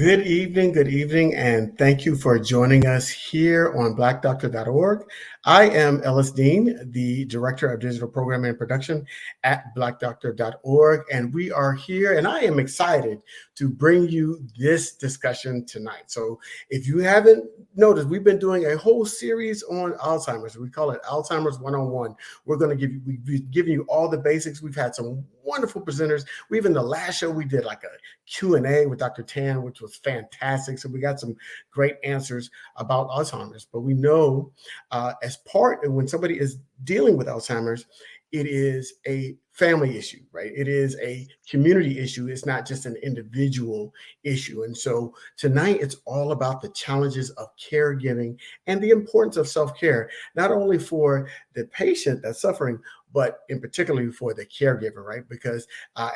Good evening, and thank you for joining us here on blackdoctor.org. I am Ellis Dean, the Director of Digital Programming and Production at blackdoctor.org, and we are here, and I am excited to bring you this discussion tonight. So, if you haven't noticed, we've been doing a whole series on Alzheimer's. We call it Alzheimer's 101. We've given you all the basics. We've had some wonderful presenters. Even the last show we did like a Q&A with Dr. Tan, which was fantastic. So we got some great answers about Alzheimer's. But we know as part of when somebody is dealing with Alzheimer's, it is a family issue, right? It is a community issue. It's not just an individual issue. And so tonight it's all about the challenges of caregiving and the importance of self-care, not only for the patient that's suffering, but in particularly for the caregiver, right? Because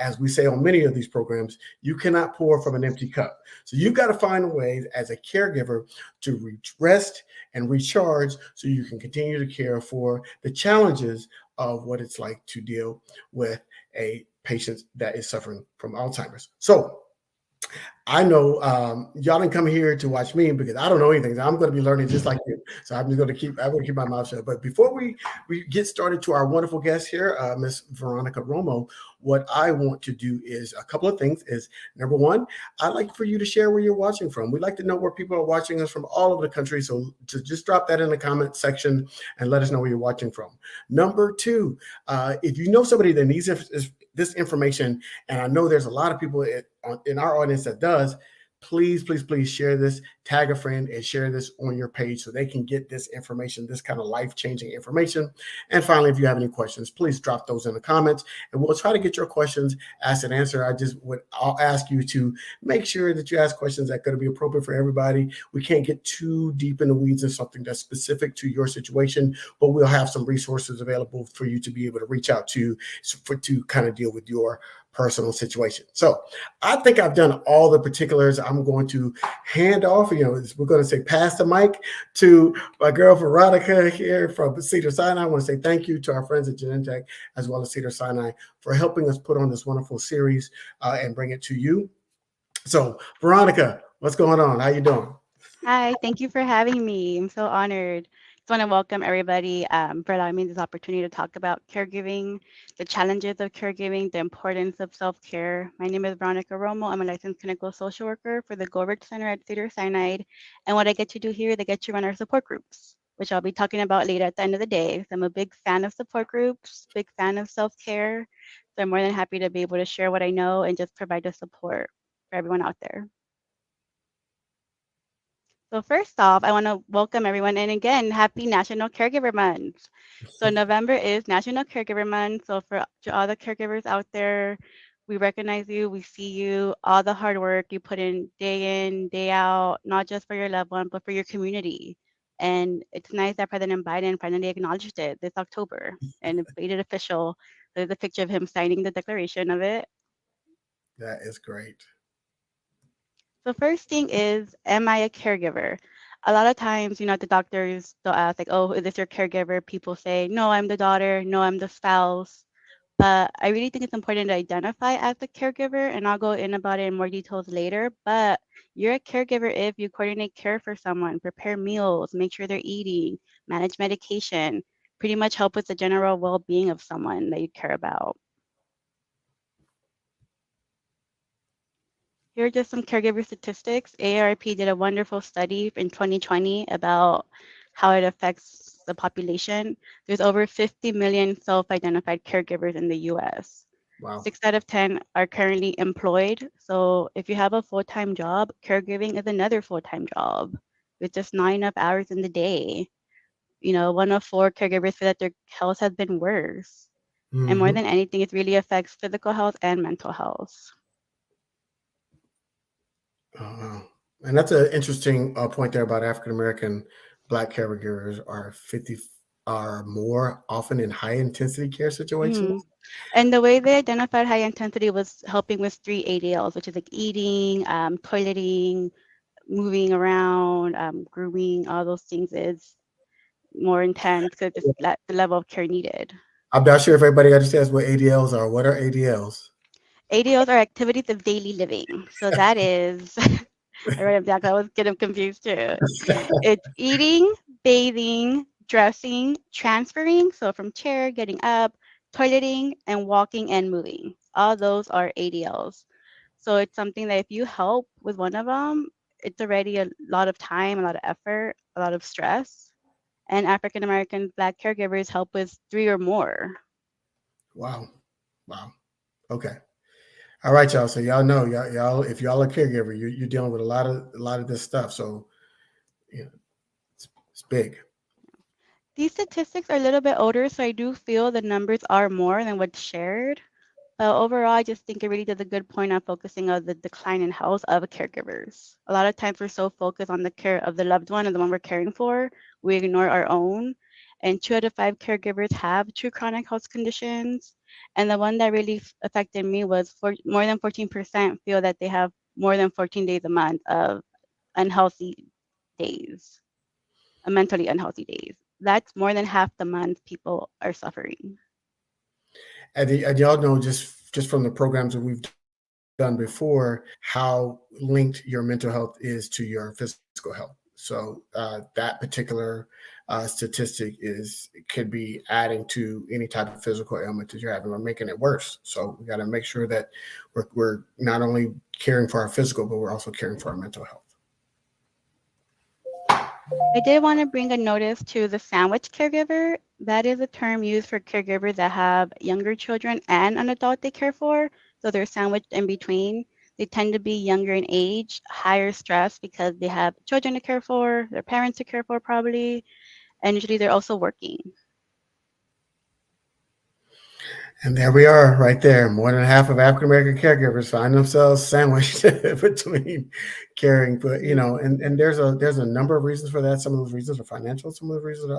as we say on many of these programs, you cannot pour from an empty cup. So you've got to find ways as a caregiver to rest and recharge so you can continue to care for the challenges of what it's like to deal with a patient that is suffering from Alzheimer's. So I know y'all didn't come here to watch me because I don't know anything. I'm going to be learning just like you. So I'm going to keep my mouth shut. But before we get started to our wonderful guest here, Miss Veronica Romo, what I want to do is a couple of things. Is number one, I'd like for you to share where you're watching from. We'd like to know where people are watching us from all over the country. So to just drop that in the comment section and let us know where you're watching from. Number two, if you know somebody that needs this information, and I know there's a lot of people in our audience that does, please share this, tag a friend, and share this on your page so they can get this information, this kind of life-changing information. And finally, if you have any questions, please drop those in the comments, and we'll try to get your questions asked and answered. I'll ask you to make sure that you ask questions that are going to be appropriate for everybody. We can't get too deep in the weeds in something that's specific to your situation, but we'll have some resources available for you to be able to reach out to kind of deal with your personal situation. So I think I've done all the particulars. I'm going to hand off, we're going to say pass the mic to my girl Veronica here from Cedars-Sinai. I want to say thank you to our friends at Genentech as well as Cedars-Sinai for helping us put on this wonderful series and bring it to you. So Veronica, what's going on? How you doing? Hi, thank you for having me. I'm so honored. Just want to welcome everybody for allowing me this opportunity to talk about caregiving, the challenges of caregiving, the importance of self-care. My name is Veronica Romo. I'm a licensed clinical social worker for the Goldberg Center at Cedars-Sinai. And what I get to do here, they get to run our support groups, which I'll be talking about later at the end of the day. So I'm a big fan of support groups, big fan of self-care. So I'm more than happy to be able to share what I know and just provide the support for everyone out there. So first off, I want to welcome everyone, and again, happy National Caregiver Month. So November is National Caregiver Month. So to all the caregivers out there, we recognize you, we see you, all the hard work you put in, day out, not just for your loved one, but for your community. And it's nice that President Biden finally acknowledged it this October and it made it official. There's a picture of him signing the declaration of it. That is great. So first thing is, am I a caregiver? A lot of times, the doctors they'll ask like, "Oh, is this your caregiver?" People say, "No, I'm the daughter. No, I'm the spouse." But I really think it's important to identify as a caregiver, and I'll go in about it in more details later. But you're a caregiver if you coordinate care for someone, prepare meals, make sure they're eating, manage medication, pretty much help with the general well-being of someone that you care about. Here are just some caregiver statistics. AARP did a wonderful study in 2020 about how it affects the population. There's over 50 million self-identified caregivers in the US. Wow. 6 out of 10 are currently employed. So if you have a full-time job, caregiving is another full-time job with just not enough hours in the day. 1 of 4 caregivers feel that their health has been worse. And more than anything, it really affects physical health and mental health. And that's an interesting point there about African American Black caregivers are more often in high intensity care situations. And the way they identified high intensity was helping with 3 ADLs, which is like eating, toileting, moving around, grooming, all those things is more intense because the level of care needed. I'm not sure if everybody understands what ADLs are. What are ADLs? ADLs are activities of daily living. So that is I wrote it down 'cause I was getting confused too. It's eating, bathing, dressing, transferring, so from chair, getting up, toileting, and walking and moving. All those are ADLs. So it's something that if you help with one of them, it's already a lot of time, a lot of effort, a lot of stress. And African American Black caregivers help with three or more. Wow. Wow. Okay. All right, y'all. So y'all know, y'all, if y'all are a caregiver, you're dealing with a lot of this stuff. So you know, it's big. These statistics are a little bit older, so I do feel the numbers are more than what's shared. But overall, I just think it really does a good point on focusing on the decline in health of caregivers. A lot of times we're so focused on the care of the loved one and the one we're caring for, we ignore our own. And 2 out of 5 caregivers have true chronic health conditions. And the one that really affected me was more than 14% feel that they have more than 14 days a month of unhealthy days, mentally unhealthy days. That's more than half the month people are suffering. And y'all know just from the programs that we've done before how linked your mental health is to your physical health. So that particular statistic could be adding to any type of physical ailment that you're having or making it worse. So we got to make sure that we're not only caring for our physical, but we're also caring for our mental health. I did want to bring a notice to the sandwich caregiver. That is a term used for caregivers that have younger children and an adult they care for. So they're sandwiched in between. They tend to be younger in age, higher stress because they have children to care for, their parents to care for probably, and usually they're also working. And there we are, right there. More than half of African American caregivers find themselves sandwiched between caring for, and there's a number of reasons for that. Some of those reasons are financial. Some of the reasons are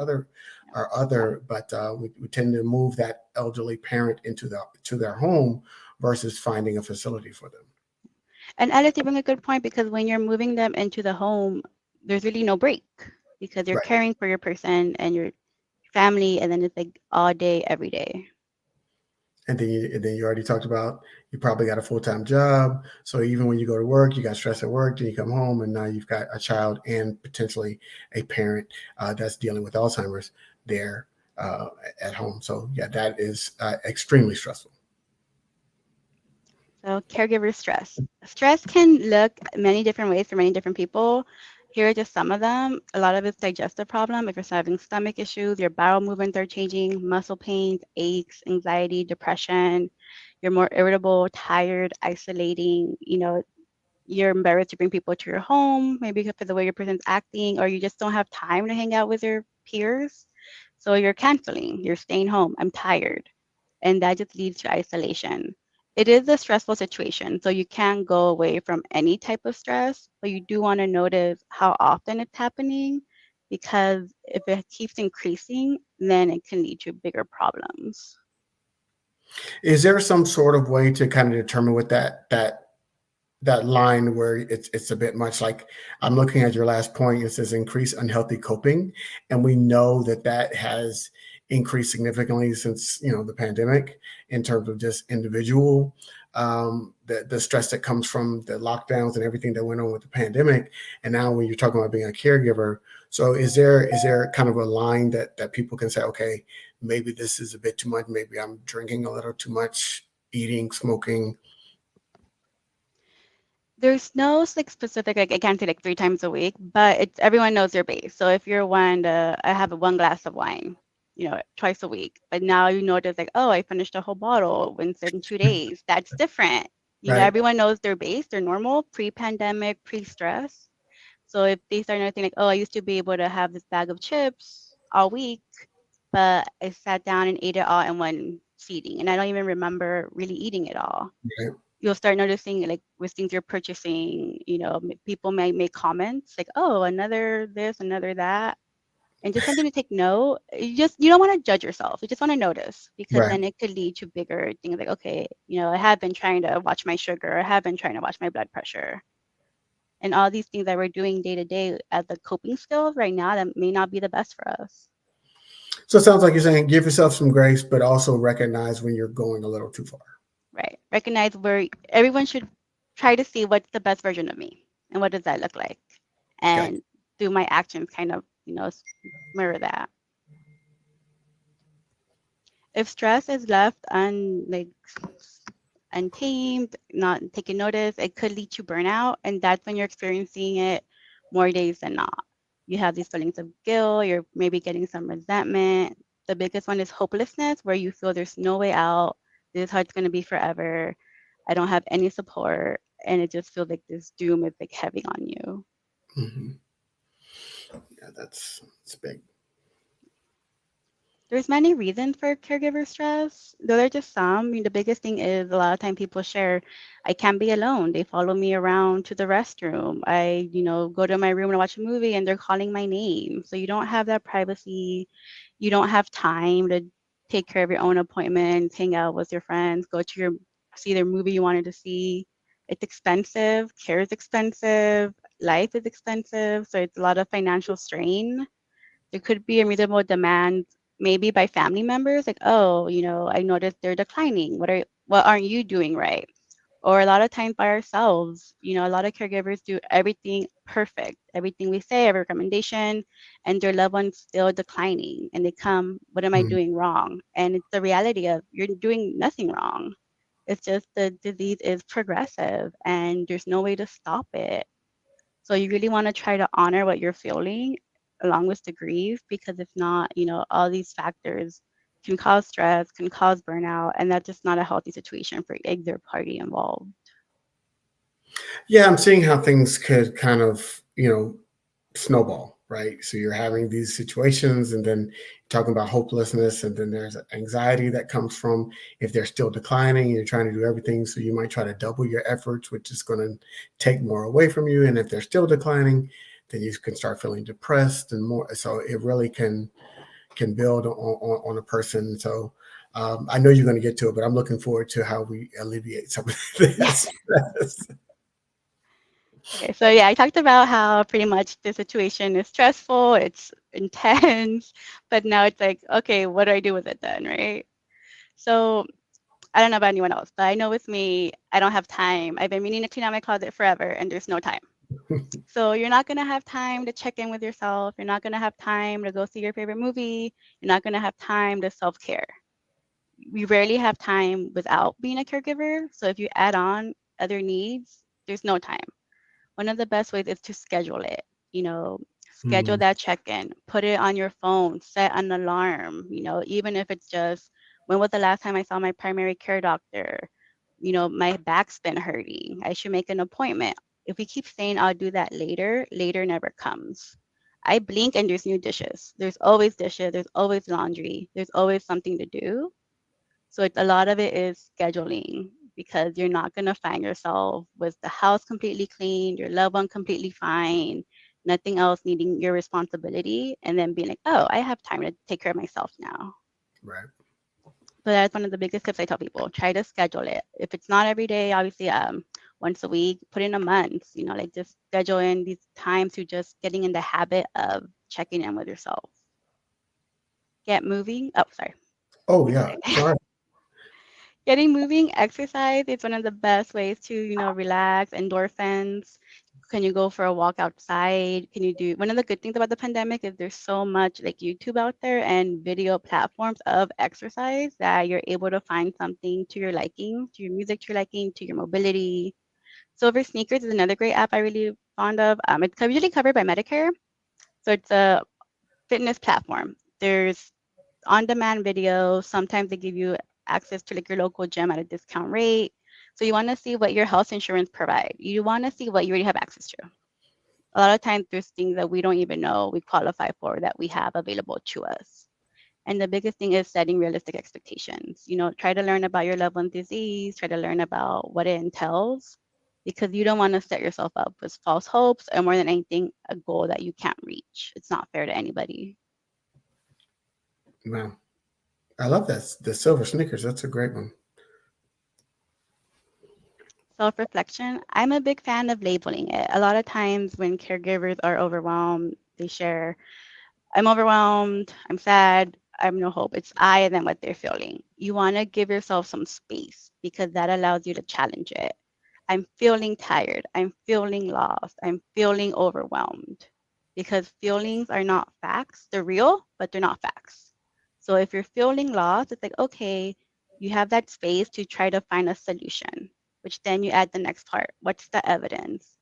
other. But we tend to move that elderly parent to their home versus finding a facility for them. And Alice, you bring a good point because when you're moving them into the home, there's really no break because you're Right. caring for your person and your family, and then it's like all day, every day. And then you already talked about you probably got a full-time job. So even when you go to work, you got stress at work, then you come home and now you've got a child and potentially a parent that's dealing with Alzheimer's there uh, at home. So yeah, that is extremely stressful. So caregiver stress. Stress can look many different ways for many different people. Here are just some of them. A lot of it's digestive problem. If you're having stomach issues, your bowel movements are changing, muscle pains, aches, anxiety, depression. You're more irritable, tired, isolating. You're embarrassed to bring people to your home, maybe because of the way your person's acting, or you just don't have time to hang out with your peers. So you're canceling, you're staying home. I'm tired, and that just leads to isolation. It is a stressful situation, so you can't go away from any type of stress, but you do want to notice how often it's happening because if it keeps increasing, then it can lead to bigger problems. Is there some sort of way to kind of determine what that line where it's a bit much? Like I'm looking at your last point, it says increase unhealthy coping, and we know that has increased significantly since the pandemic in terms of just individual the stress that comes from the lockdowns and everything that went on with the pandemic. And now when you're talking about being a caregiver, so is there kind of a line that people can say, okay, maybe this is a bit too much, maybe I'm drinking a little too much, eating, smoking. There's no like specific, like I can't say like 3 times a week, but it's everyone knows their base. So if you're one to I have 1 glass of wine, twice a week, but now you notice like, oh, I finished a whole bottle in 2 days. That's different. Right. Everyone knows their base, they're normal, pre-pandemic, pre-stress. So if they start noticing like, oh, I used to be able to have this bag of chips all week, but I sat down and ate it all in one seating, and I don't even remember really eating it all. Right. You'll start noticing like with things you're purchasing, people may make comments like, oh, another this, another that, and just something to take note. You don't want to judge yourself. You just want to notice because Right. then it could lead to bigger things like, okay, I have been trying to watch my sugar, I have been trying to watch my blood pressure, and all these things that we're doing day to day as the coping skills right now that may not be the best for us. So it sounds like you're saying give yourself some grace, but also recognize when you're going a little too far. Right. Recognize where everyone should try to see what's the best version of me. And what does that look like? Okay. And do my actions kind of, mirror that? If stress is left untamed, not taking notice, it could lead to burnout, and that's when you're experiencing it more days than not. You have these feelings of guilt, you're maybe getting some resentment. The biggest one is hopelessness, where you feel there's no way out. This is how it's going to be forever. I don't have any support, and it just feels like this doom is like heavy on you. Hmm. Yeah, that's big. There's many reasons for caregiver stress. Those are just some. I mean, the biggest thing is a lot of time people share, I can't be alone. They follow me around to the restroom. I, go to my room and watch a movie and they're calling my name. So you don't have that privacy. You don't have time to take care of your own appointments, hang out with your friends, go to your see the movie you wanted to see. It's expensive. Care is expensive. Life is expensive. So it's a lot of financial strain. There could be unreasonable demands, maybe by family members, like, oh, I noticed they're declining. What aren't you doing right? Or a lot of times by ourselves, a lot of caregivers do everything perfect, everything we say, every recommendation, and their loved one's still declining. And they come, what am I Mm. doing wrong? And it's the reality of you're doing nothing wrong. It's just the disease is progressive and there's no way to stop it. So you really want to try to honor what you're feeling along with the grief, because if not, all these factors can cause stress, can cause burnout, and that's just not a healthy situation for either party involved. Yeah, I'm seeing how things could kind of, snowball, right? So you're having these situations, and then talking about hopelessness, and then there's anxiety that comes from if they're still declining. You're trying to do everything, so you might try to double your efforts, which is going to take more away from you. And if they're still declining, then you can start feeling depressed and more. So it really can build on a person. So I know you're going to get to it, but I'm looking forward to how we alleviate some of this. Okay, so yeah, I talked about how pretty much the situation is stressful, it's intense, but now it's like, okay, what do I do with it then, right? So I don't know about anyone else, but I know with me, I don't have time. I've been meaning to clean out my closet forever, and there's no time. So you're not going to have time to check in with yourself. You're not going to have time to go see your favorite movie. You're not going to have time to self-care. We rarely have time without being a caregiver. So if you add on other needs, there's no time. One of the best ways is to schedule it. Schedule Mm, that check-in, put it on your phone, set an alarm, even if it's just, when was the last time I saw my primary care doctor? My back's been hurting. I should make an appointment. If we keep saying I'll do that later, later never comes. I blink and there's new dishes. There's always dishes, there's always laundry, there's always something to do. So it's a lot of it is scheduling, because you're not going to find yourself with the house completely clean, your loved one completely fine, nothing else needing your responsibility, and then being like, oh, I have time to take care of myself now. right. So that's one of the biggest tips I tell people. Try to schedule it. If it's not every day, obviously, once a week, put in a month, like just schedule in these times to just getting in the habit of checking in with yourself. Get moving. Oh, sorry. Oh Keep yeah. going. All right. Getting moving, exercise is one of the best ways to, relax, endorphins. Can you go for a walk outside? Can you do one of the good things about the pandemic is there's so much like YouTube out there and video platforms of exercise that you're able to find something to your liking, to your music, to your liking, to your mobility. Silver Sneakers is another great app I really fond of. It's usually covered by Medicare, so it's a fitness platform. There's on-demand video. Sometimes they give you access to like your local gym at a discount rate. So you want to see what your health insurance provide. You want to see what you already have access to. A lot of times there's things that we don't even know we qualify for that we have available to us. And the biggest thing is setting realistic expectations. Try to learn about your loved one's disease, try to learn about what it entails, because you don't want to set yourself up with false hopes, or more than anything, a goal that you can't reach. It's not fair to anybody. Wow. I love that. The silver Snickers. That's a great one. Self reflection. I'm a big fan of labeling it. A lot of times when caregivers are overwhelmed, they share, I'm overwhelmed, I'm sad, I have no hope. It's I and then what they're feeling. You want to give yourself some space, because that allows you to challenge it. I'm feeling tired. I'm feeling lost. I'm feeling overwhelmed. Because feelings are not facts. They're real, but they're not facts. So if you're feeling lost, it's like, okay, you have that space to try to find a solution, which then you add the next part. What's the evidence?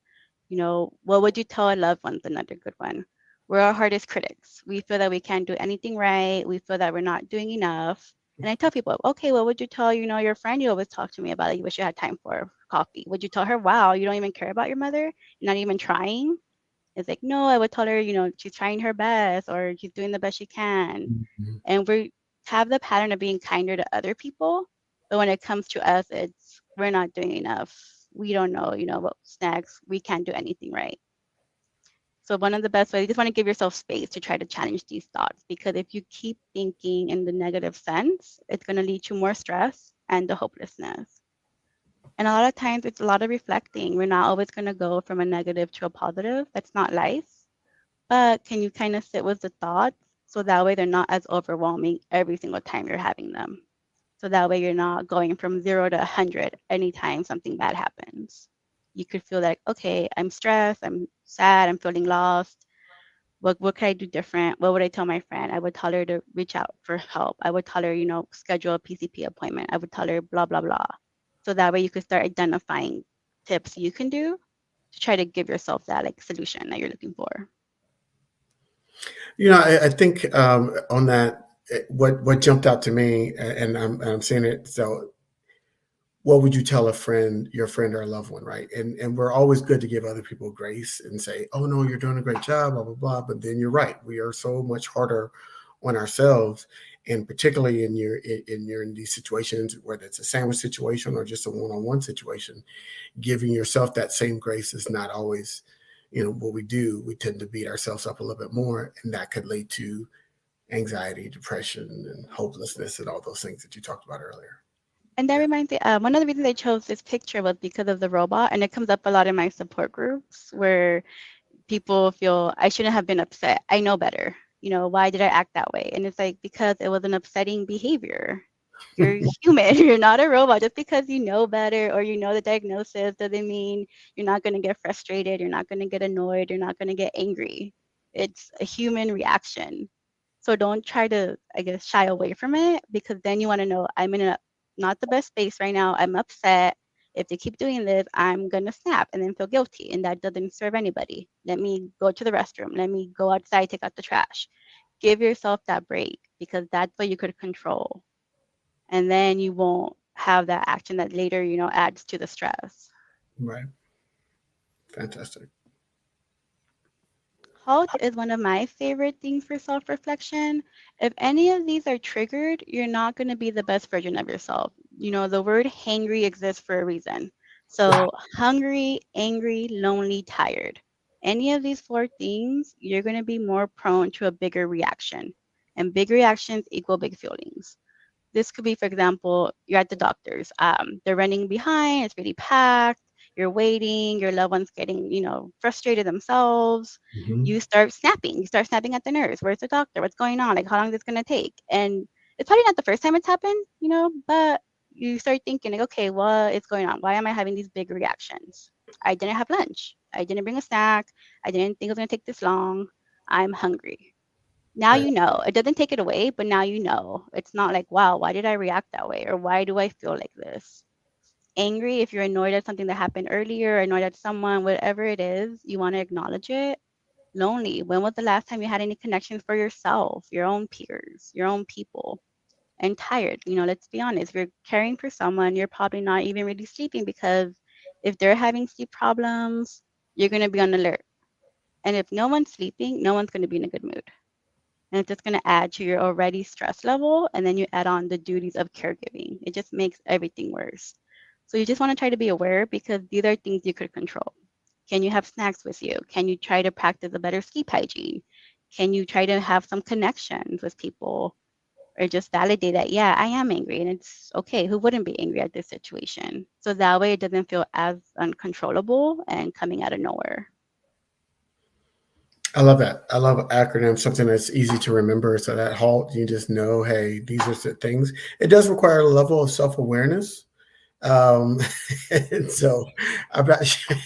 What would you tell a loved one's another good one? We're our hardest critics. We feel that we can't do anything right. We feel that we're not doing enough. And I tell people, okay, what would you tell, your friend you always talk to me about that you wish you had time for coffee? Would you tell her, wow, you don't even care about your mother? You're not even trying? It's like, no, I would tell her, she's trying her best or she's doing the best she can. Mhm. And we have the pattern of being kinder to other people. But when it comes to us, it's we're not doing enough. We don't know, what snacks. We can't do anything right. So one of the best ways, you just want to give yourself space to try to challenge these thoughts because if you keep thinking in the negative sense, it's going to lead to more stress and the hopelessness. And a lot of times it's a lot of reflecting. We're not always going to go from a negative to a positive. That's not life. But can you kind of sit with the thoughts so that way they're not as overwhelming every single time you're having them? So that way you're not going from 0 to 100 anytime something bad happens. You could feel like, okay, I'm stressed, I'm sad, I'm feeling lost. What could I do different? What would I tell my friend? I would tell her to reach out for help. I would tell her, schedule a PCP appointment. I would tell her blah, blah, blah. So that way you could start identifying tips you can do to try to give yourself that like solution that you're looking for. I think on that, what jumped out to me, and I'm saying it. So, what would you tell a friend, your friend or a loved one, right? And we're always good to give other people grace and say, "Oh no, you're doing a great job," blah blah blah. But then you're right, we are so much harder on ourselves, and particularly in these situations, whether it's a sandwich situation or just a one-on-one situation, giving yourself that same grace is not always, what we do. We tend to beat ourselves up a little bit more, and that could lead to anxiety, depression, and hopelessness, and all those things that you talked about earlier. And that Yeah. reminds me, one of the reasons I chose this picture was because of the robot, and it comes up a lot in my support groups where people feel I shouldn't have been upset. I know better. Why did I act that way? And it's like because it was an upsetting behavior. You're human. You're not a robot. Just because you know better or you know the diagnosis doesn't mean you're not going to get frustrated. You're not going to get annoyed. You're not going to get angry. It's a human reaction. So don't try to, I guess, shy away from it because then you want to know I'm in a not the best space right now. I'm upset. If they keep doing this, I'm gonna snap and then feel guilty, and that doesn't serve anybody. Let me go to the restroom. Let me go outside, take out the trash. Give yourself that break because that's what you could control, and then you won't have that action that later, adds to the stress. Right. Fantastic. Halt is one of my favorite things for self reflection. If any of these are triggered, you're not going to be the best version of yourself. The word hangry exists for a reason. So, hungry, angry, lonely, tired. Any of these four things, you're going to be more prone to a bigger reaction. And big reactions equal big feelings. This could be, for example, you're at the doctor's. They're running behind, it's really packed, you're waiting, your loved one's getting, frustrated themselves. Hmm. You start snapping at the nurse. Where's the doctor? What's going on? Like, how long is this going to take? And it's probably not the first time it's happened, but you start thinking, like, okay, what is going on? Why am I having these big reactions? I didn't have lunch. I didn't bring a snack. I didn't think it was going to take this long. I'm hungry. Now Right. you know. It doesn't take it away, but now you know. It's not like, wow, why did I react that way? Or why do I feel like this? Angry, if you're annoyed at something that happened earlier, annoyed at someone, whatever it is, you want to acknowledge it. Lonely, when was the last time you had any connections for yourself, your own peers, your own people? And tired, let's be honest. If you're caring for someone, you're probably not even really sleeping because if they're having sleep problems, you're going to be on alert. And if no one's sleeping, no one's going to be in a good mood. And it's just going to add to your already stress level. And then you add on the duties of caregiving. It just makes everything worse. So you just want to try to be aware because these are things you could control. Can you have snacks with you? Can you try to practice a better sleep hygiene? Can you try to have some connections with people or just validate that, yeah, I am angry and it's okay. Who wouldn't be angry at this situation? So that way it doesn't feel as uncontrollable and coming out of nowhere. I love that. I love acronyms, something that's easy to remember. So that halt, you just know, hey, these are the things. It does require a level of self awareness, Um, and so I'm not sure.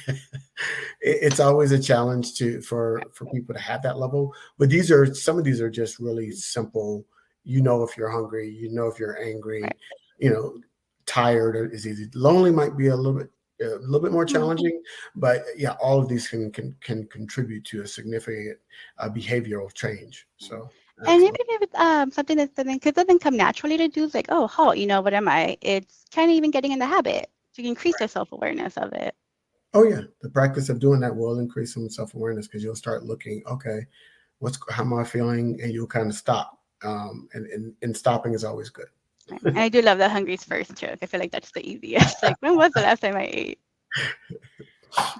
It's always a challenge Right. for people to have that level. But these are some of these are just really simple. You know if you're hungry, you know if you're angry, Right. you know, tired or is easy. Lonely might be a little bit more Mhm. challenging, but yeah, all of these can contribute to a significant behavioral change. So And even excellent. if it's something that doesn't, cause it doesn't come naturally to do, it's like, oh, halt, what am I? It's kind of even getting in the habit to increase the self-awareness of it. Oh yeah, the practice of doing that will increase some self awareness because you'll start looking. Okay, what's how am I feeling, and you'll kind of stop. And stopping is always good. Right. And I do love the hungry's first joke. I feel like that's the easiest. Like, when was the last time I ate?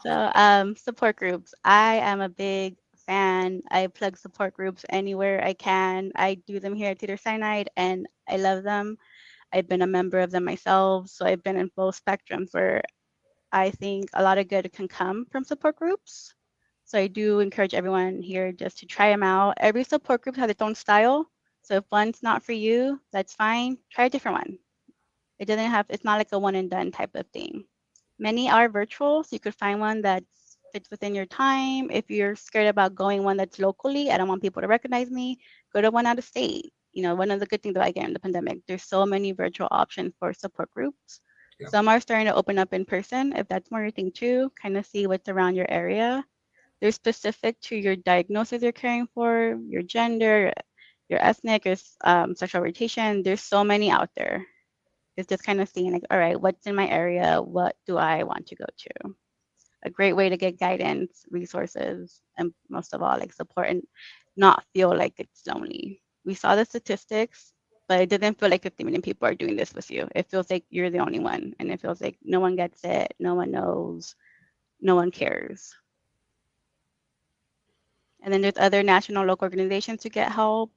So, support groups. I am a big fan. I plug support groups anywhere I can. I do them here at Cedar Sinai, and I love them. I've been a member of them myself, so I've been in both spectrums where I think a lot of good can come from support groups. So I do encourage everyone here just to try them out. Every support group has its own style. So if one's not for you, that's fine. Try a different one. It doesn't have, it's not like a one and done type of thing. Many are virtual, so you could find one that fits within your time. If you're scared about going one that's locally, I don't want people to recognize me, go to one out of state. One of the good things that I get in the pandemic, there's so many virtual options for support groups. Yeah. Some are starting to open up in person. If that's more your thing too, kind of see what's around your area. They're specific to your diagnosis you're caring for, your gender, your ethnic, your sexual orientation. There's so many out there. It's just kind of seeing like, all right, what's in my area? What do I want to go to? A great way to get guidance, resources, and most of all, like support and not feel like it's lonely. We saw the statistics, but it didn't feel like 50 million people are doing this with you. It feels like you're the only one, and it feels like no one gets it, no one knows, no one cares. And then there's other national local organizations to get help.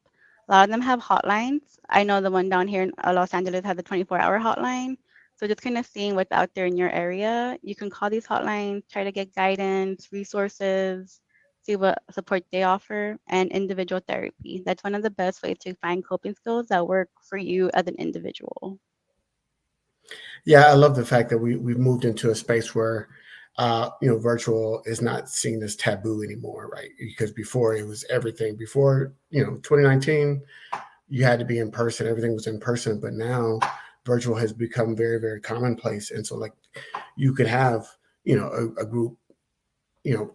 A lot of them have hotlines. I know the one down here in Los Angeles has a 24-hour hotline. So just kind of seeing what's out there in your area, you can call these hotlines, try to get guidance, resources, see what support they offer, and individual therapy. That's one of the best ways to find coping skills that work for you as an individual. Yeah, I love the fact that we've moved into a space where virtual is not seen as taboo anymore, right? Because before it was everything. Before 2019, you had to be in person. Everything was in person, but now virtual has become very very commonplace. And so like you could have a group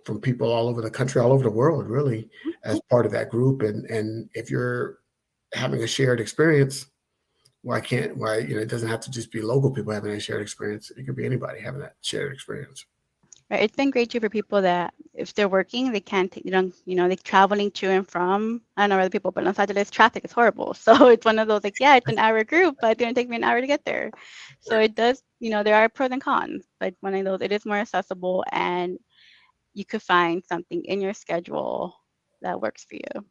from people all over the country, all over the world, really, as part of that group. And if you're having a shared experience, why it doesn't have to just be local people having a shared experience. It could be anybody having that shared experience. Right. It's been great too for people that if they're working, they can't, they're traveling to and from. I don't know other people, but in Los Angeles, traffic is horrible. So it's one of those like, yeah, it's an hour group, but it didn't take me an hour to get there. So it does, there are pros and cons, but one of those, it is more accessible and you could find something in your schedule that works for you.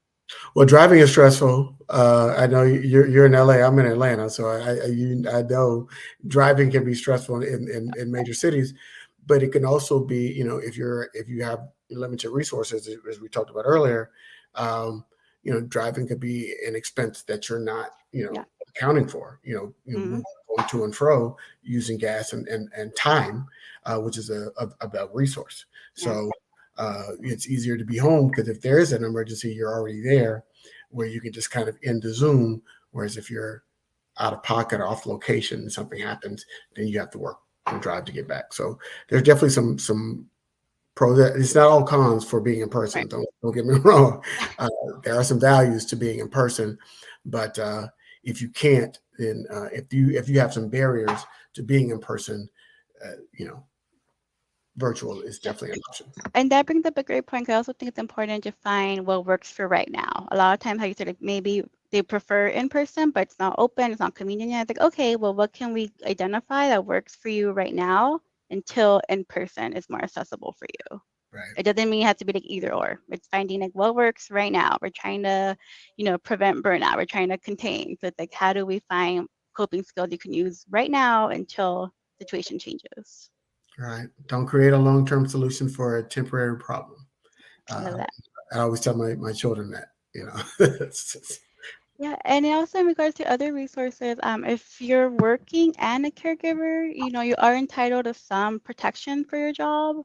Well, driving is stressful. I know you're in LA. I'm in Atlanta, so I know driving can be stressful in major cities, but it can also be if you have limited resources, as we talked about earlier. Um, driving could be an expense that you're not Yeah. accounting for. Mm-hmm. Moving going to and fro using gas and time, which is a resource. Yeah. So it's easier to be home because if there is an emergency, you're already there, where you can just kind of end the Zoom. Whereas if you're out of pocket or off location and something happens, then you have to work and drive to get back. So there's definitely some pros. It's not all cons for being in person. Right. Don't get me wrong. There are some values to being in person, but if you can't, then if you have some barriers to being in person, uh, you know, virtual is So, definitely an option. and that brings up a great point. 'Cause I also think it's important to find what works for right now. A lot of times, how you said, like maybe they prefer in person, but it's not open, it's not convenient yet. It's like, okay, well, what can we identify that works for you right now until in person is more accessible for you? Right. It doesn't mean it has to be like either or. It's finding like what works right now. We're trying to, prevent burnout. We're trying to contain. So it's like, how do we find coping skills you can use right now until situation changes? Right. Don't create a long term solution for a temporary problem. I love Uh, that. I always tell my children that. Yeah, and also in regards to other resources, if you're working and a caregiver, you are entitled to some protection for your job.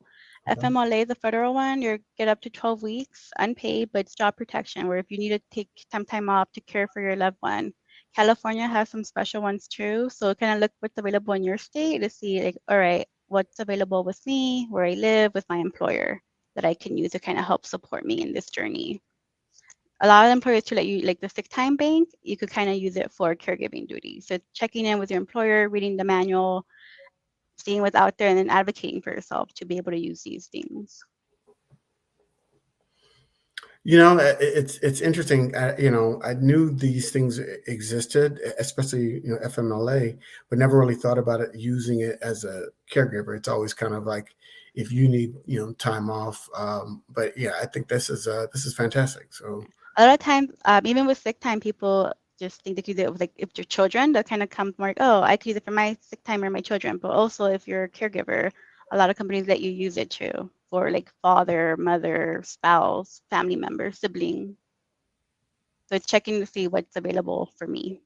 Okay. FMLA, the federal one, you get up to 12 weeks unpaid, but it's job protection, where if you need to take some time off to care for your loved one. California has some special ones too, so kind of look what's available in your state to see, like, all right, what's available with me, where I live, with my employer that I can use to kind of help support me in this journey. A lot of employers to let you, like the sick time bank, you could kind of use it for caregiving duties. So checking in with your employer, reading the manual, seeing what's out there, and then advocating for yourself to be able to use these things. It's interesting. I knew these things existed, especially FMLA, but never really thought about it using it as a caregiver. It's always kind of like if you need time off. But yeah, I think this is fantastic. So A lot of times, even with sick time, people just think they could use it with, like, if your children, they'll kind of come more like, oh, I could use it for my sick time or my children. But also, if you're a caregiver, a lot of companies let you use it too for like father, mother, spouse, family member, sibling. So it's checking to see what's available for me.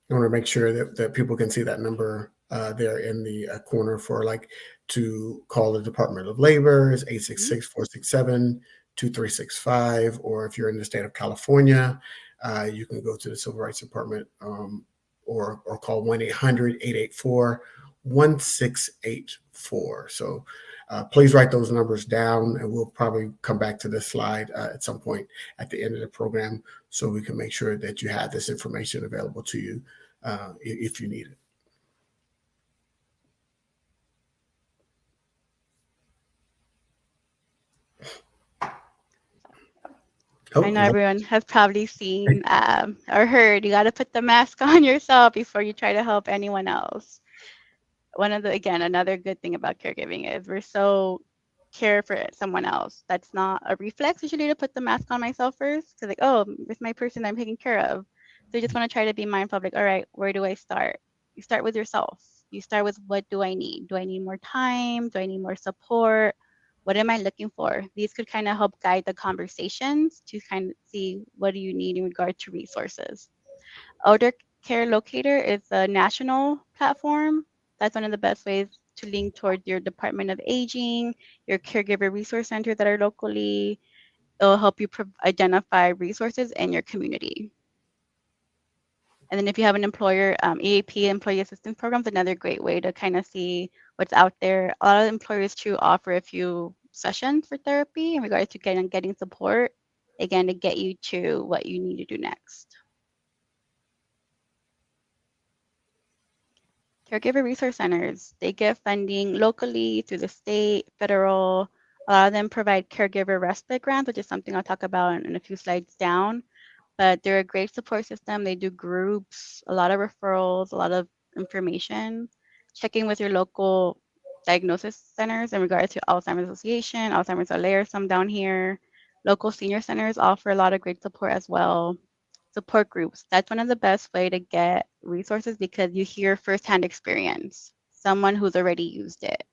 I want to make sure that people can see that number there in the corner for like to call the Department of Labor is eight six Mhm. six 467 2365, or if you're in the state of California, you can go to the Civil Rights Department, or call 1-800-884-1684. So please write those numbers down, and we'll probably come back to this slide at some point at the end of the program so we can make sure that you have this information available to you if you need it. I Oh, know everyone has probably seen or heard you got to put the mask on yourself before you try to help anyone else. One of the, again, another good thing about caregiving is we're so care for someone else. That's not a reflex usually to put the mask on myself first because, like, oh, it's my person I'm taking care of. So you just want to try to be mindful of, like, all right, where do I start? You start with yourself. You start with, what do I need? Do I need more time? Do I need more support? What am I looking for? These could kind of help guide the conversations to kind of see what do you need in regard to resources. Elder Care Locator is a national platform. That's one of the best ways to link toward your Department of Aging, your caregiver resource center that are locally. It'll help you identify resources in your community. And then if you have an employer, EAP, Employee Assistance Program, is another great way to kind of see what's out there. A lot of employers too offer a few sessions for therapy in regards to getting support, again, to get you to what you need to do next. Caregiver resource centers, they get funding locally through the state, federal. A lot of them provide caregiver respite grants, which is something I'll talk about in a few slides down. But they're a great support system. They do groups, a lot of referrals, a lot of information. Checking with your local diagnosis centers in regards to Alzheimer's Association, Alzheimer's Alert, some down here. Local senior centers offer a lot of great support as well. Support groups, that's one of the best way to get resources because you hear firsthand experience, someone who's already used it.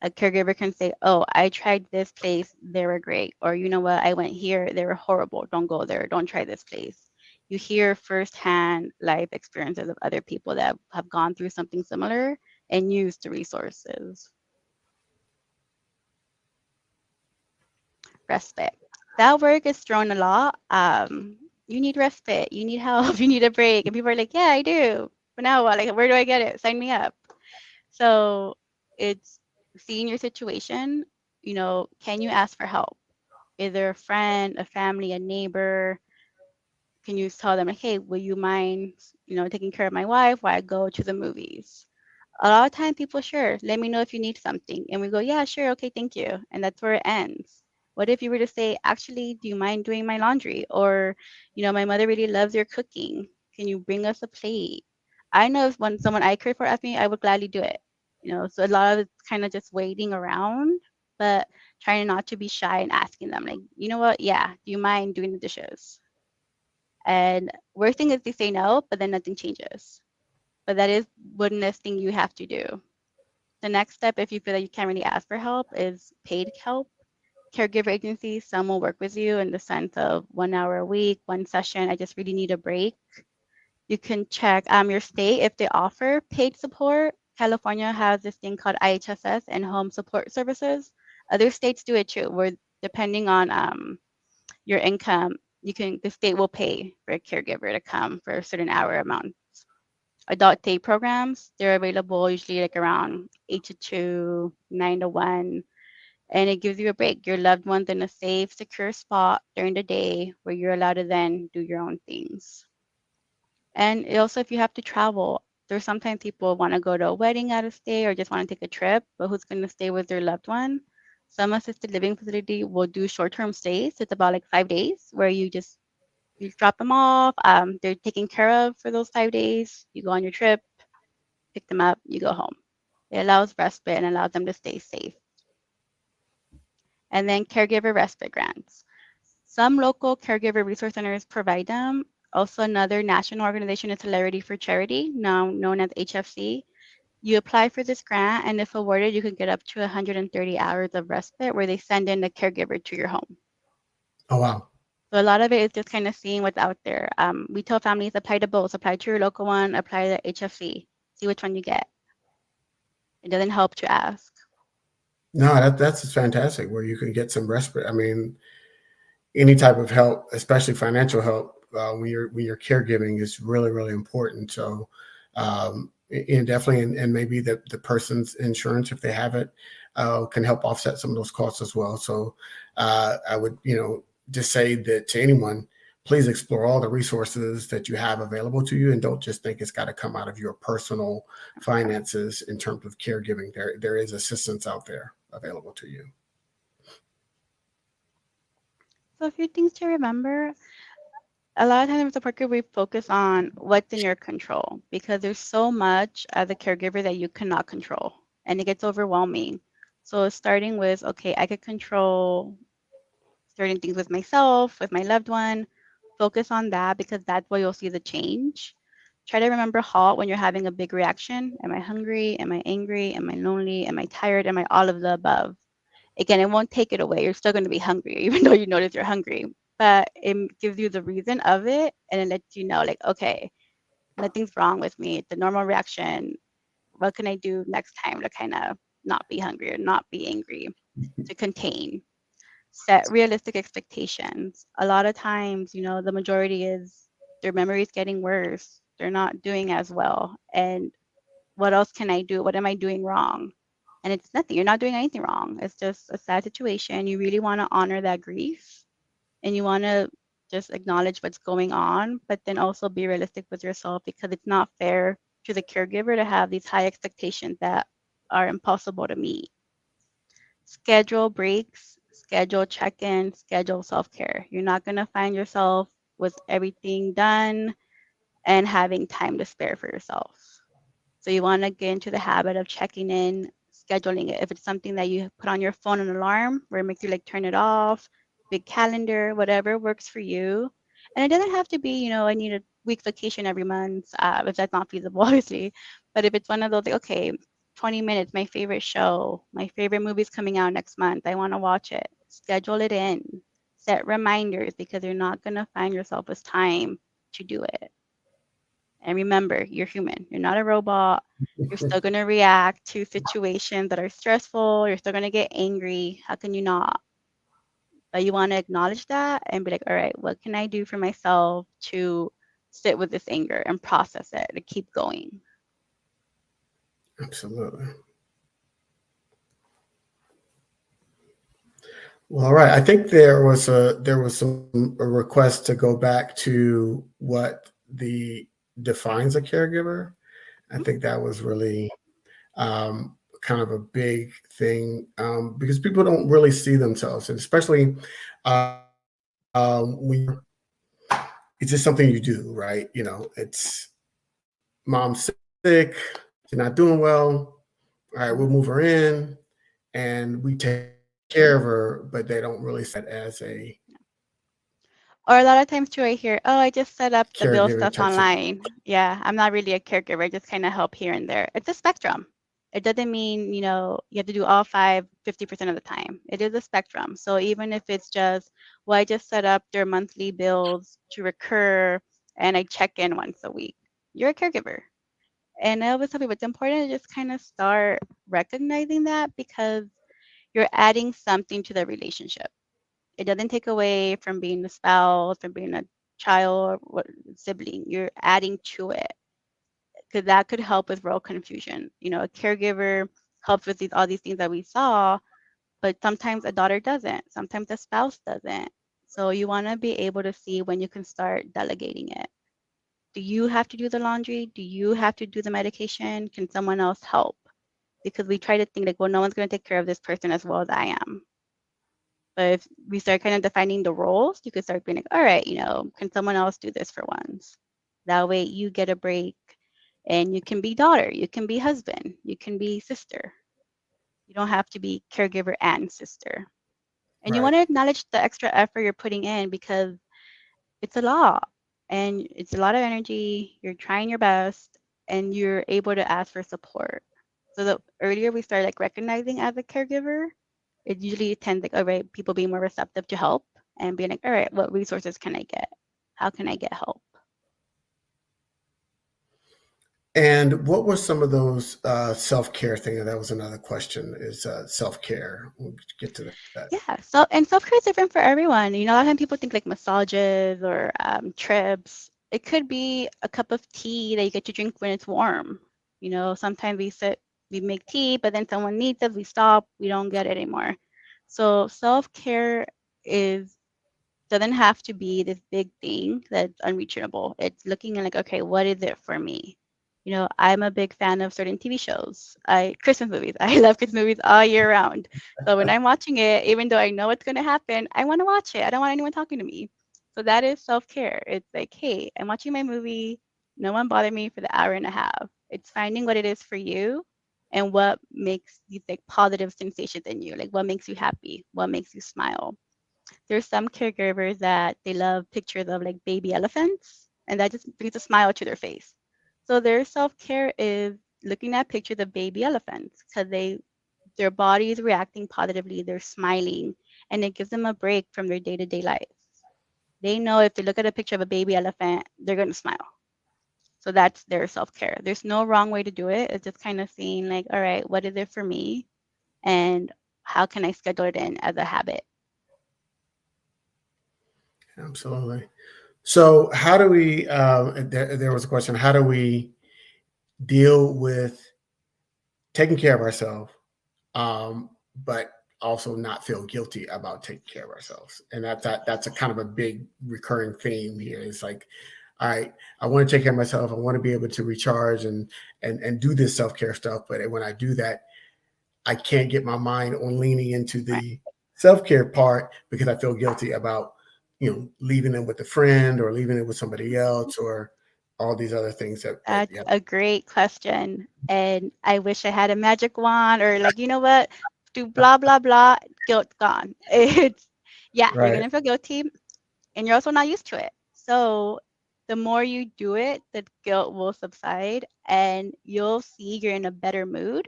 A caregiver can say, oh, I tried this place, they were great, or you know what, I went here, they were horrible, don't go there, don't try this place. You hear firsthand life experiences of other people that have gone through something similar and used the resources. Respite, that word gets thrown a lot. You need respite, you need help, you need a break, and people are like, yeah, I do, but now what, like, where do I get it, sign me up. So it's seeing your situation, can you ask for help? Is there a friend, a family, a neighbor? Can you tell them, like, hey, will you mind, taking care of my wife while I go to the movies? A lot of times people, sure, let me know if you need something. And we go, yeah, sure, okay, thank you. And that's where it ends. What if you were to say, actually, do you mind doing my laundry? Or, my mother really loves your cooking. Can you bring us a plate? I know if when someone I care for asked me, I would gladly do it. So a lot of it's kind of just waiting around, but trying not to be shy and asking them, like, you know what? Yeah, do you mind doing the dishes? And worst thing is they say no, but then nothing changes. But that is one less thing you have to do. The next step, if you feel that you can't really ask for help, is paid help. caregiver agencies, some will work with you in the sense of 1 hour a week, one session. I just really need a break. You can check your state if they offer paid support. California has this thing called IHSS and home support services. Other states do it too, where depending on your income, the state will pay for a caregiver to come for a certain hour amount. Adult day programs, they're available usually like around 8 to 2, 9 to 1, and it gives you a break. Your loved one's in a safe, secure spot during the day where you're allowed to then do your own things. And also, if you have to travel, there's sometimes people want to go to a wedding out of state or just want to take a trip, but who's going to stay with their loved one? Some assisted living facility will do short-term stays. It's about like 5 days where you drop them off. They're taken care of for those 5 days. You go on your trip, pick them up, you go home. It allows respite and allows them to stay safe. And then caregiver respite grants. Some local caregiver resource centers provide them. Also, another national organization is Hilarity for Charity, now known as HFC. You apply for this grant, and if awarded, you can get up to 130 hours of respite where they send in a caregiver to your home. Oh, wow. So a lot of it is just kind of seeing what's out there. We tell families apply to both, apply to your local one, apply to HFC, see which one you get. It doesn't help to ask. No, that's fantastic where you can get some respite. I mean, any type of help, especially financial help, when you're caregiving is really really important. So, and definitely, and maybe the person's insurance, if they have it, can help offset some of those costs as well. So, I would just say that to anyone, please explore all the resources that you have available to you, and don't just think it's got to come out of your personal finances in terms of caregiving. There is assistance out there available to you. So a few things to remember. A lot of times as a worker, we focus on what's in your control because there's so much as a caregiver that you cannot control, and it gets overwhelming. So starting with, okay, I could control certain things with myself, with my loved one. Focus on that because that's where you'll see the change. Try to remember halt when you're having a big reaction. Am I hungry? Am I angry? Am I lonely? Am I tired? Am I all of the above? Again, it won't take it away. You're still going to be hungry, even though you notice you're hungry. But it gives you the reason of it, and it lets you know, like, okay, nothing's wrong with me. It's a normal reaction. What can I do next time to kind of not be hungry or not be angry, to contain? Set realistic expectations. A lot of times, the majority is their memory is getting worse. They're not doing as well. And what else can I do? What am I doing wrong? And it's nothing. You're not doing anything wrong. It's just a sad situation. You really want to honor that grief and you want to just acknowledge what's going on, but then also be realistic with yourself because it's not fair to the caregiver to have these high expectations that are impossible to meet. Schedule breaks, schedule check ins, schedule self care. You're not going to find yourself with everything done and having time to spare for yourself. So you want to get into the habit of checking in, scheduling it. If it's something that you put on your phone, an alarm where it makes you like turn it off, big calendar, whatever works for you. And it doesn't have to be, I need a week vacation every month, if that's not feasible, obviously. But if it's one of those, like, okay, 20 minutes, my favorite show, my favorite movie's coming out next month, I want to watch it, schedule it in, set reminders because you're not going to find yourself with time to do it. And remember, you're human. You're not a robot. You're still going to react to situations that are stressful. You're still going to get angry. How can you not? But you want to acknowledge that and be like, all right, what can I do for myself to sit with this anger and process it, to keep going? Absolutely. Well, all right. I think there was a request to go back to what the defines a caregiver. I think that was really kind of a big thing because people don't really see themselves, and especially when it's just something you do, right? It's mom's sick, she's not doing well. All right, we'll move her in, and we take care of her, but they don't really set as a Or a lot of times too, I hear, oh, I just set up the bill caregiver stuff type situation. online. Yeah, I'm not really a caregiver. I just kind of help here and there. It's a spectrum. It doesn't mean, you have to do all five 50% of the time. It is a spectrum. So even if it's just, well, I just set up their monthly bills to recur and I check in once a week, you're a caregiver. And I always tell people it's important to just kind of start recognizing that because you're adding something to the relationship. It doesn't take away from being a spouse, from being a child or sibling. You're adding to it because that could help with role confusion. A caregiver helps with all these things that we saw, but sometimes a daughter doesn't. Sometimes a spouse doesn't. So you want to be able to see when you can start delegating it. Do you have to do the laundry? Do you have to do the medication? Can someone else help? Because we try to think like, well, no one's going to take care of this person as well as I am. But if we start kind of defining the roles, you could start being like, all right, can someone else do this for once? That way you get a break and you can be daughter, you can be husband, you can be sister. You don't have to be caregiver and sister. And you Right. want to acknowledge the extra effort you're putting in because it's a lot and it's a lot of energy. You're trying your best and you're able to ask for support. So the earlier we start like recognizing as a caregiver, it usually tends like, all right, people being more receptive to help and being like, all right, what resources can I get? How can I get help? And what were some of those self-care things? That was another question, is self-care. We'll get to that. Yeah. So, and self-care is different for everyone. A lot of times people think like massages or trips. It could be a cup of tea that you get to drink when it's warm. Sometimes we make tea, but then someone needs it, we stop, we don't get it anymore. So self-care is doesn't have to be this big thing that's unreachable. It's looking at like, okay, what is it for me? I'm a big fan of certain TV shows. Christmas movies. I love Christmas movies all year round. So when I'm watching it, even though I know what's going to happen, I want to watch it. I don't want anyone talking to me. So that is self-care. It's like, hey, I'm watching my movie. No one bother me for the hour and a half. It's finding what it is for you and what makes these like positive sensations in you. Like what makes you happy? What makes you smile? There's some caregivers that they love pictures of like baby elephants, and that just brings a smile to their face. So their self-care is looking at pictures of baby elephants because their body is reacting positively, they're smiling, and it gives them a break from their day-to-day life. They know if they look at a picture of a baby elephant, they're going to smile. So that's their self-care. There's no wrong way to do it. It's just kind of seeing like, all right, what is it for me? And how can I schedule it in as a habit? Absolutely. So, how do we? There was a question. How do we deal with taking care of ourselves, but also not feel guilty about taking care of ourselves? And that's a kind of a big recurring theme here. It's like, all right, I want to take care of myself. I want to be able to recharge and do this self care stuff. But when I do that, I can't get my mind on leaning into Right. the self care part because I feel guilty about leaving it with a friend or leaving it with somebody else or all these other things that That's yeah. a great question. And I wish I had a magic wand or like, you know what? Do blah, blah, blah, guilt gone. It's, yeah, you're Right. going to feel guilty and you're also not used to it. So the more you do it, the guilt will subside and you'll see you're in a better mood.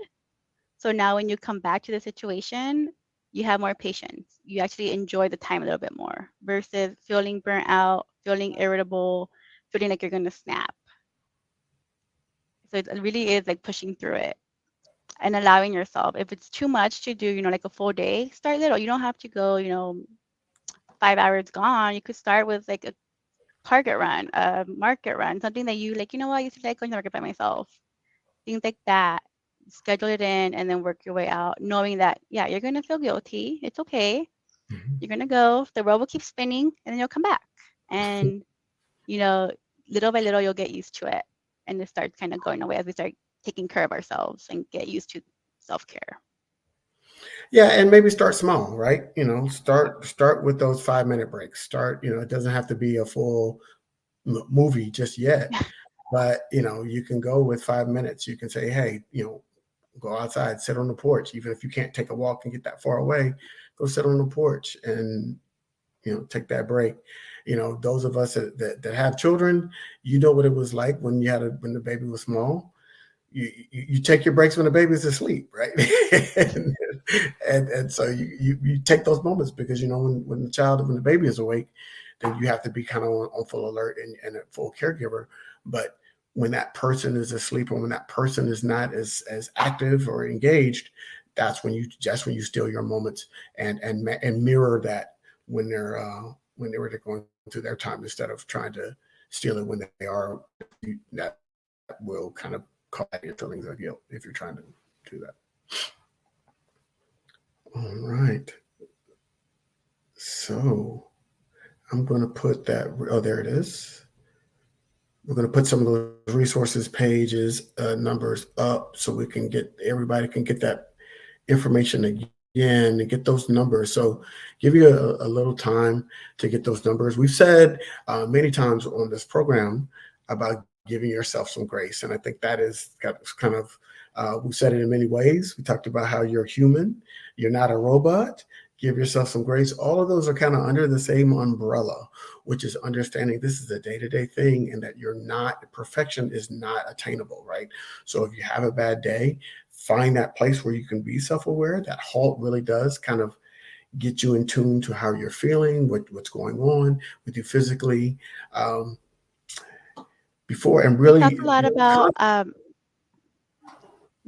So now when you come back to the situation, you have more patience. You actually enjoy the time a little bit more versus feeling burnt out, feeling irritable, feeling like you're going to snap. So it really is like pushing through it and allowing yourself. If it's too much to do, like a full day, start little. You don't have to go, 5 hours gone. You could start with like a Target run, a market run, something that you like, I used to like going to market by myself. Things like that. Schedule it in and then work your way out, knowing that, yeah, you're going to feel guilty. It's okay. Mhm. You're going to go. The road will keep spinning and then you'll come back. And you know, little by little, you'll get used to it. And it starts kind of going away as we start taking care of ourselves and get used to self care. Yeah, and maybe start small, right? Start with those 5 minute breaks. Start, it doesn't have to be a full movie just yet, but you can go with 5 minutes. You can say, hey, go outside, sit on the porch, even if you can't take a walk and get that far away, go sit on the porch and take that break. Those of us that have children, what it was like when when the baby was small. you take your breaks when the baby's asleep, right? And so you take those moments because you know when the baby is awake, then you have to be kind of on full alert and a full caregiver. But when that person is asleep or when that person is not as active or engaged, that's when you steal your moments and mirror that when they're going through their time instead of trying to steal it when they are. That will kind of cause your feelings of guilt if you're trying to do that. All right. So I'm going to put that. Oh, there it is. We're going to put some of those resources pages numbers up so we can get everybody can get that information again and get those numbers. So give you a little time to get those numbers. We've said many times on this program about giving yourself some grace, and I think that is kind of we've said it in many ways. We talked about how you're human, you're not a robot. Give yourself some grace. All of those are kind of under the same umbrella, which is understanding this is a day-to-day thing and that perfection is not attainable, right? So if you have a bad day, find that place where you can be self-aware. That halt really does kind of get you in tune to how you're feeling, what's going on with you physically, um, before and We talk a really lot about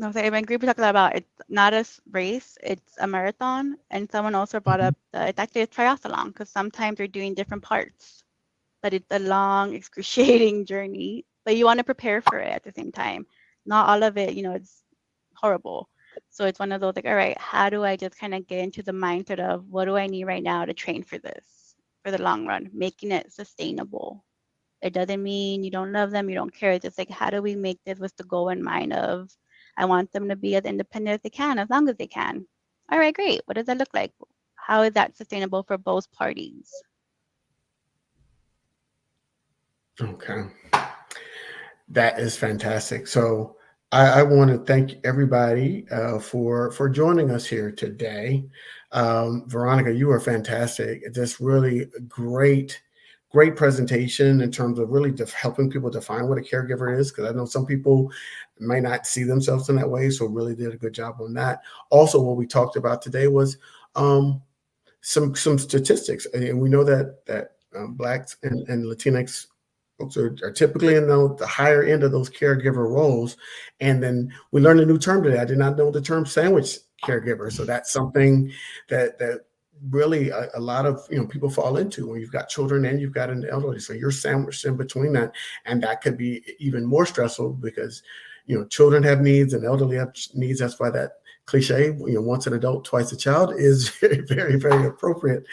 no, sorry, my group we talked a lot about it's not a race, it's a marathon. And someone also brought Mhm. up that it's actually a triathlon because sometimes you're doing different parts, but it's a long, excruciating journey. But you want to prepare for it at the same time. Not all of it, it's horrible. So it's one of those like, all right, how do I just kind of get into the mindset of what do I need right now to train for this for the long run, making it sustainable. It doesn't mean you don't love them, you don't care. It's just like, how do we make this with the goal in mind of, I want them to be as independent as they can, as long as they can. All right, great. What does that look like? How is that sustainable for both parties? Okay. That is fantastic. So I want to thank everybody for joining us here today. Veronica, you are fantastic. Just really great presentation in terms of really helping people define what a caregiver is. Because I know some people might not see themselves in that way. So really did a good job on that. Also, what we talked about today was um, some statistics, and we know that Blacks and Latinx folks are typically in the higher end of those caregiver roles. And then we learned a new term today. I did not know the term sandwich caregiver. So that's something that really a lot of people fall into when you've got children and you've got an elderly. So you're sandwiched in between that, and that could be even more stressful because children have needs and elderly have needs. That's why that cliche, once an adult, twice a child, is very, very, very appropriate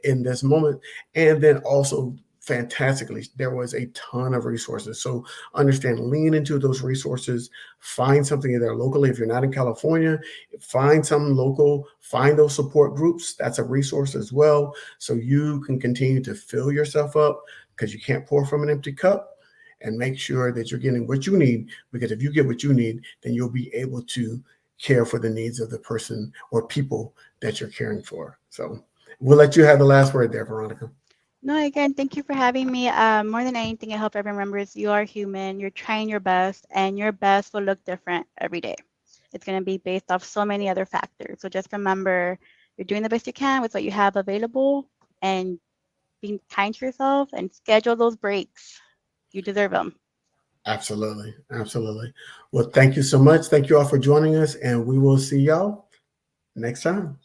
in this moment. And then also fantastically, there was a ton of resources. So understand, lean into those resources, find something there locally. If you're not in California, find some local, find those support groups. That's a resource as well. So you can continue to fill yourself up because you can't pour from an empty cup, and make sure that you're getting what you need, because if you get what you need, then you'll be able to care for the needs of the person or people that you're caring for. So we'll let you have the last word there, Veronica. No, again, thank you for having me. More than anything, I hope everyone remembers you are human, you're trying your best, and your best will look different every day. It's going to be based off so many other factors. So just remember, you're doing the best you can with what you have available and being kind to yourself and schedule those breaks. You deserve them. Absolutely. Absolutely. Well, thank you so much. Thank you all for joining us, and we will see y'all next time.